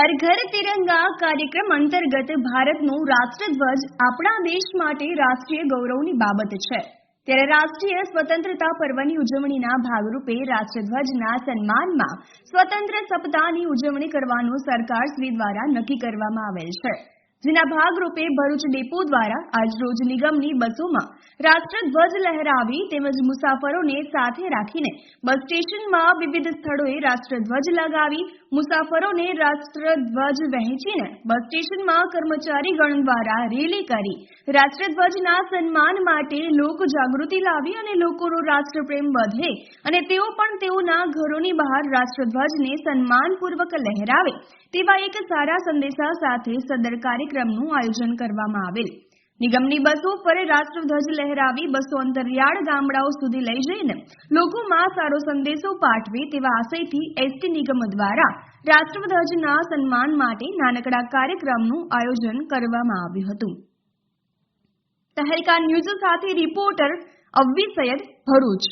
હર ઘર તિરંગા કાર્યક્રમ અંતર્ગત ભારતનો રાષ્ટ્રધ્વજ આપણા દેશ માટે રાષ્ટ્રીય ગૌરવની બાબત છે। ત્યારે રાષ્ટ્રીય સ્વતંત્રતા પર્વની ઉજવણીના ભાગરૂપે રાષ્ટ્રધ્વજના સન્માનમાં સ્વતંત્ર સપ્તાહની ઉજવણી કરવાનું સરકારશ્રી દ્વારા નક્કી કરવામાં આવેલ છે, જેના ભાગરૂપે ભરૂચ ડેપો દ્વારા આજરોજ નિગમની બસોમાં રાષ્ટ્રધ્વજ લહેરાવી તેમજ મુસાફરોને સાથે રાખીને બસ સ્ટેશનમાં વિવિધ સ્થળોએ રાષ્ટ્રધ્વજ લગાવી મુસાફરોને રાષ્ટ્રધ્વજ વહેંચીને બસ સ્ટેશનમાં કર્મચારીગણ દ્વારા રેલી કરી રાષ્ટ્રધ્વજના સન્માન માટે લોક જાગૃતિ લાવી અને લોકોનો રાષ્ટ્રપ્રેમ વધે અને તેઓ પણ તેઓના ઘરોની બહાર રાષ્ટ્રધ્વજને સન્માનપૂર્વક લહેરાવે તેવા એક સારા સંદેશા સાથે સદર કાર્યક્રમનું આયોજન કરવામાં આવેલ। નિગમની બસો પર રાષ્ટ્રધ્વજ લહેરાવી બસો અંતરિયાળ ગામડાઓ સુધી લઈ જઈને લોકોમાં સારો સંદેશો પાઠવે તેવા આશયથી એસટી નિગમ દ્વારા રાષ્ટ્રધ્વજના સન્માન માટે નાનકડા કાર્યક્રમનું આયોજન કરવામાં આવ્યું હતું। તહેલકા ન્યૂઝ સાથે રિપોર્ટર અવ્વી સૈયદ, ભરૂચ।